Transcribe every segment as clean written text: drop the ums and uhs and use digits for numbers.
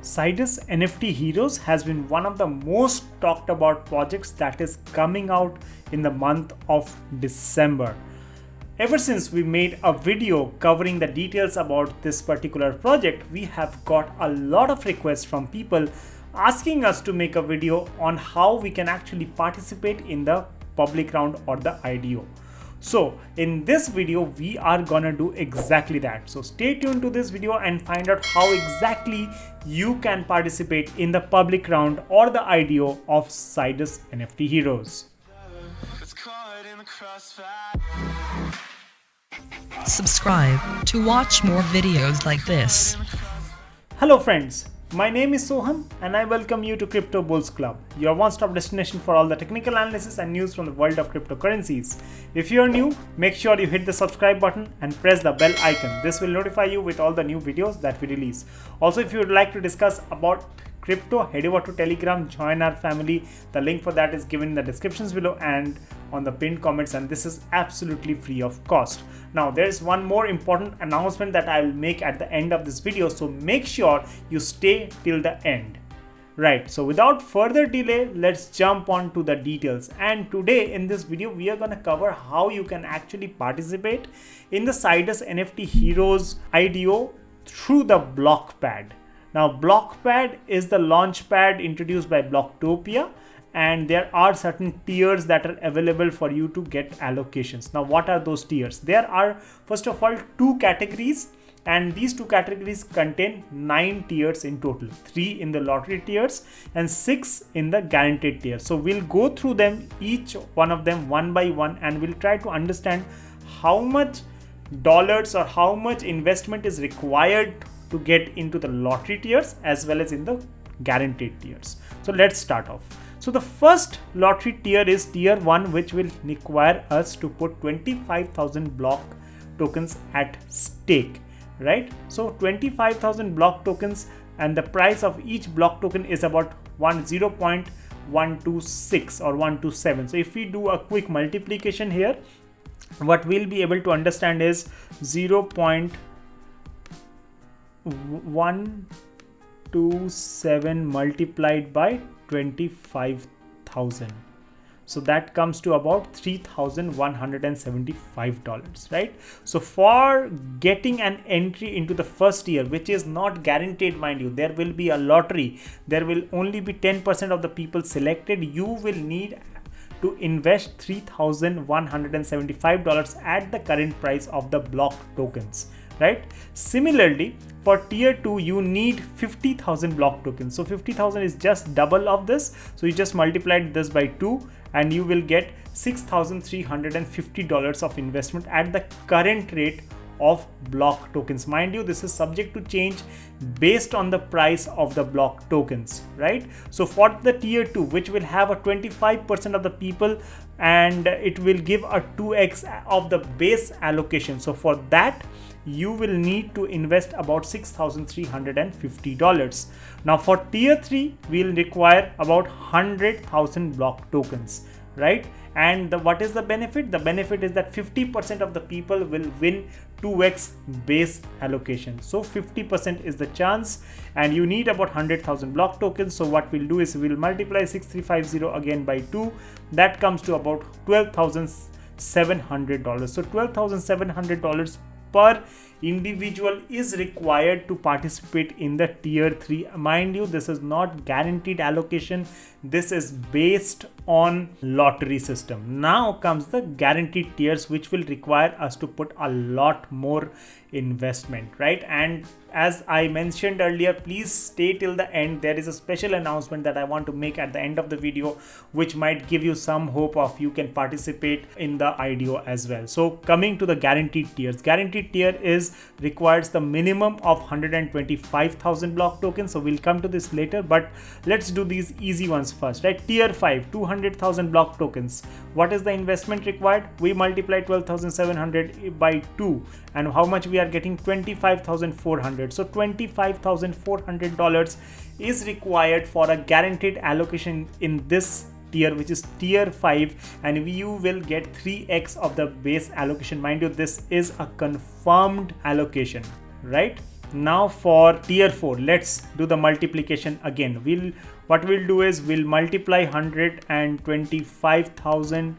Sidus NFT Heroes has been one of the most talked about projects that is coming out in the month of December. Ever since we made a video covering the details about this particular project, we have got a lot of requests from people asking us to make a video on how we can actually participate in the public round or the IDO. So in this video, we are gonna do exactly that. So stay tuned to this video and find out how exactly you can participate in the public round or the IDO of Sidus NFT Heroes. Subscribe to watch more videos like this. Hello friends, my name is Sohan and I welcome you to Crypto Bulls Club, your one-stop destination for all the technical analysis and news from the world of cryptocurrencies. If you are new, make sure you hit the subscribe button and press the bell icon. This will notify you with all the new videos that we release. Also, if you would like to discuss about crypto, head over to Telegram, join our family. The link for that is given in the descriptions below and on the pinned comments, and this is absolutely free of cost. Now there is one more important announcement that I will make at the end of this video, so make sure you stay till the end. Right, so without further delay, let's jump on to the details. And today in this video, we are going to cover how you can actually participate in the Sidus NFT Heroes IDO through the Blockpad. Now Blockpad is the launch pad introduced by Blocktopia, and there are certain tiers that are available for you to get allocations. Now what are those tiers? There are first of all 2 categories, and these 2 categories contain 9 tiers in total, 3 in the lottery tiers and 6 in the guaranteed tiers. So we'll go through them, each one of them one by one, and we'll try to understand how much dollars or how much investment is required to get into the lottery tiers as well as in the guaranteed tiers. So let's start off. So the first lottery tier is tier 1, which will require us to put 25,000 block tokens at stake, right? So 25,000 block tokens, and the price of each block token is about 0.126 or 127. So if we do a quick multiplication here, what we'll be able to understand is 0.127 multiplied by 25,000. So that comes to about $3,175, right? So for getting an entry into the first year, which is not guaranteed, mind you, there will be a lottery. There will only be 10% of the people selected. You will need to invest $3,175 at the current price of the block tokens, right? Similarly, for tier 2, you need 50,000 block tokens. So 50,000 is just double of this. So you just multiplied this by 2 and you will get $6,350 of investment at the current rate of block tokens. Mind you, this is subject to change based on the price of the block tokens, right? So for the tier 2, which will have a 25% of the people, and it will give a 2x of the base allocation. So for that, you will need to invest about $6,350. Now for tier 3, we'll require about 100,000 block tokens, right? And what is the benefit? The benefit is that 50% of the people will win 2x base allocation. So 50% is the chance, and you need about 100,000 block tokens. So what we'll do is we'll multiply 6350 again by 2. That comes to about $12,700. So $12,700 per individual is required to participate in the tier 3. Mind you, this is not guaranteed allocation. This is based on lottery system. Now comes the guaranteed tiers, which will require us to put a lot more investment, right? And as I mentioned earlier, please stay till the end. There is a special announcement that I want to make at the end of the video, which might give you some hope of you can participate in the IDO as well. So coming to the guaranteed tiers, guaranteed tier requires the minimum of 125,000 block tokens. So we'll come to this later, but let's do these easy ones first, right? Tier 5, 200,000 block tokens. What is the investment required? We multiply 12,700 by 2, and how much we are getting? 25,400. So $25,400 is required for a guaranteed allocation in this tier, which is tier 5, and you will get 3x of the base allocation. Mind you, this is a confirmed allocation, right? Now for tier 4, let's do the multiplication again. What we'll do is we'll multiply 125,000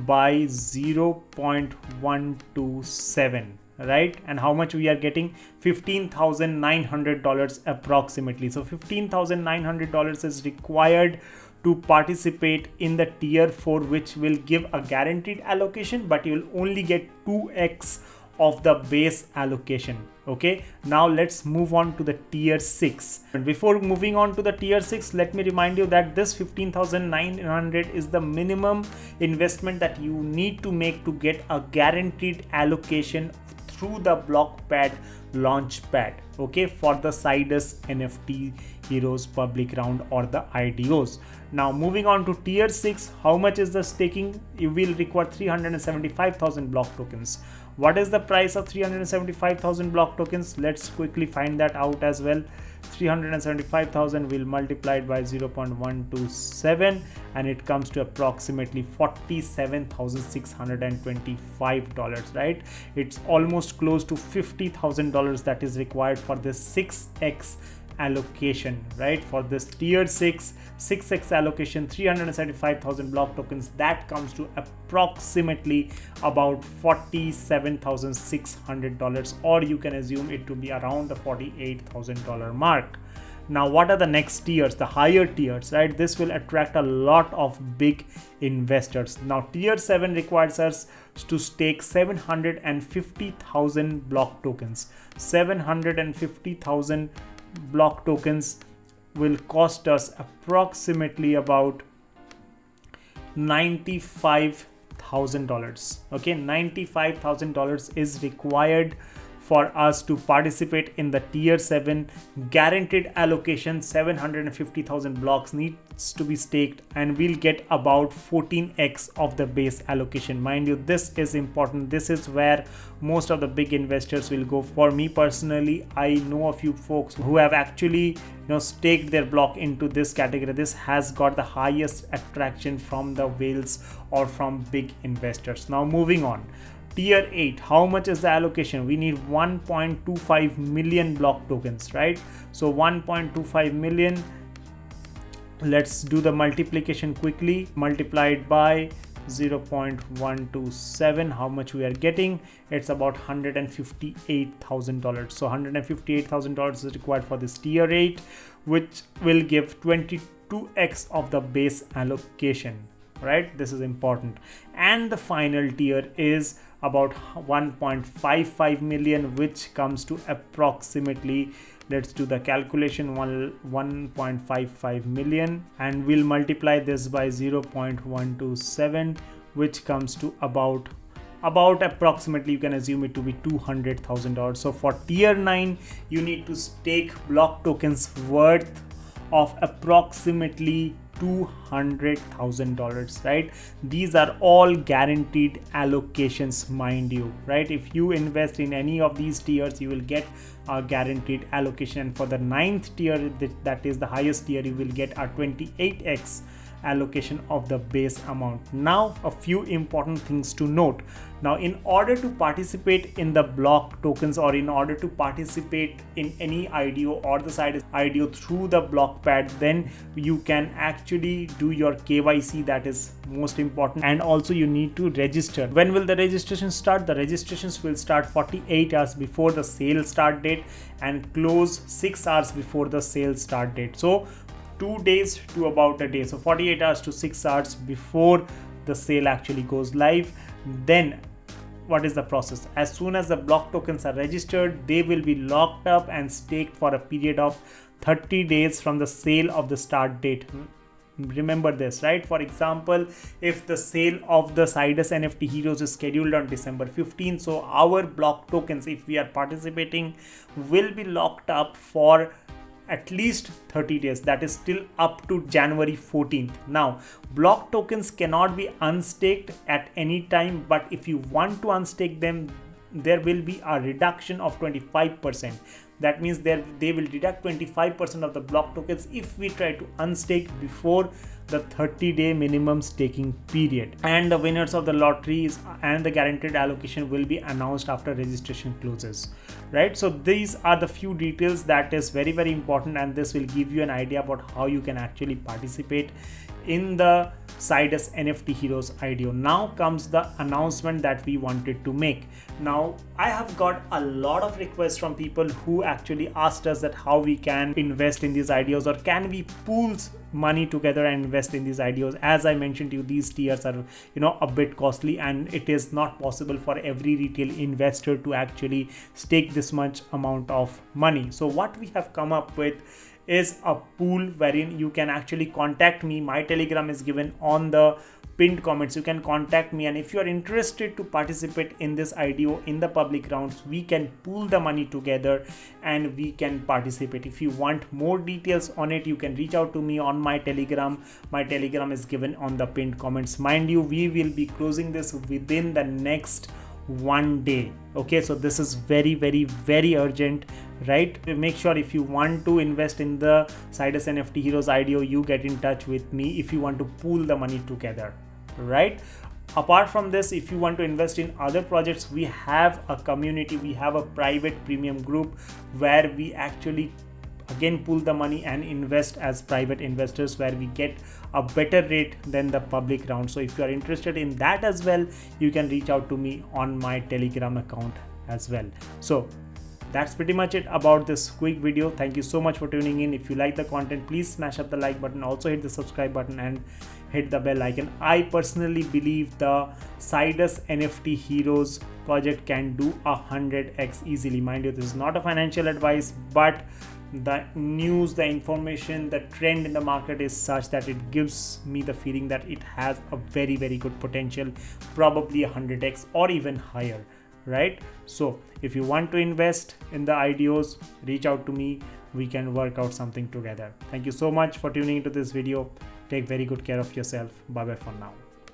by 0.127, right? And how much we are getting? $15,900 approximately. So $15,900 is required to participate in the tier 4, which will give a guaranteed allocation, but you will only get 2x of the base allocation. Okay, now let's move on to the tier 6. And before moving on to the tier 6, let me remind you that this 15,900 is the minimum investment that you need to make to get a guaranteed allocation through the Blockpad Launchpad, okay, for the Sidus NFT Heroes public round or the IDOs. Now moving on to tier 6, how much is the staking? You will require 375,000 block tokens. What is the price of 375,000 block tokens? Let's quickly find that out as well. 375,000 will multiply it by 0.127 and it comes to approximately $47,625, right? It's almost close to $50,000 that is required for this 6x allocation, right? For this tier 6x allocation, 375,000 block tokens, that comes to approximately about $47,600, or you can assume it to be around the $48,000 mark. Now what are the next tiers, the higher tiers, right? This will attract a lot of big investors. Now tier 7 requires us to stake 750,000 block tokens. 750,000 block tokens will cost us approximately about $95,000. Okay, $95,000 is required for us to participate in the tier 7 guaranteed allocation. 750,000 blocks needs to be staked and we'll get about 14x of the base allocation. Mind you, this is important. This is where most of the big investors will go. For me personally, I know a few folks who have actually staked their block into this category. This has got the highest attraction from the whales or from big investors. Now moving on. Tier 8, how much is the allocation? We need 1.25 million block tokens, right? So 1.25 million, let's do the multiplication quickly. Multiplied by 0.127, how much we are getting? It's about $158,000. So $158,000 is required for this tier 8, which will give 22x of the base allocation, right? This is important. And the final tier is about 1.55 million, which comes to approximately, let's do the calculation, 1.55 million, and we'll multiply this by 0.127, which comes to about approximately, you can assume it to be $200,000. So for tier 9, you need to stake block tokens worth of approximately $200,000, right? These are all guaranteed allocations, mind you, right? If you invest in any of these tiers, you will get a guaranteed allocation. For the 9th tier, that is the highest tier, you will get a 28x allocation of the base amount. Now a few important things to note. Now in order to participate in the block tokens, or in order to participate in any IDO or the Sidus IDO through the Blockpad, then you can actually do your KYC. That is most important. And also you need to register. When will the registration start? The registrations will start 48 hours before the sale start date and close 6 hours before the sale start date. So 2 days to about a day, so 48 hours to 6 hours before the sale actually goes live. Then what is the process? As soon as the block tokens are registered, they will be locked up and staked for a period of 30 days from the sale of the start date. Remember this, right? For example, if the sale of the Sidus NFT Heroes is scheduled on December 15, so our block tokens, if we are participating, will be locked up for at least 30 days. That is still up to January 14th. Now block tokens cannot be unstaked at any time, but if you want to unstake them, there will be a reduction of 25%. That means they will deduct 25% of the block tokens if we try to unstake before the 30-day minimum staking period, and the winners of the lotteries and the guaranteed allocation will be announced after registration closes, right? So these are the few details that is very, very important, and this will give you an idea about how you can actually participate in the Sidus NFT Heroes IDO. Now comes the announcement that we wanted to make. Now I have got a lot of requests from people who actually asked us that how we can invest in these IDOs, or can we pool money together and invest in these IDOs. As I mentioned to you, these tiers are a bit costly, and it is not possible for every retail investor to actually stake this much amount of money. So what we have come up with is a pool wherein you can actually contact me. My Telegram is given on the pinned comments. You can contact me, and if you are interested to participate in this IDO in the public rounds, we can pool the money together and we can participate. If you want more details on it, you can reach out to me on my Telegram. My Telegram is given on the pinned comments. Mind you, we will be closing this within the next 1 day. Okay, so this is very, very, very urgent, right? Make sure if you want to invest in the Sidus NFT Heroes IDO, you get in touch with me if you want to pool the money together, right? Apart from this, if you want to invest in other projects, we have a community, we have a private premium group where we actually again pool the money and invest as private investors, where we get a better rate than the public round. So if you are interested in that as well, you can reach out to me on my Telegram account as well. So that's pretty much it about this quick video. Thank you so much for tuning in. If you like the content, please smash up the like button, also hit the subscribe button and hit the bell icon. I personally believe the Sidus NFT Heroes project can do 100x easily. Mind you, this is not a financial advice, but the news, the information, the trend in the market is such that it gives me the feeling that it has a very, very good potential, probably 100x or even higher, right? So if you want to invest in the IDOs, reach out to me. We can work out something together. Thank you so much for tuning into this video. Take very good care of yourself. Bye bye for now.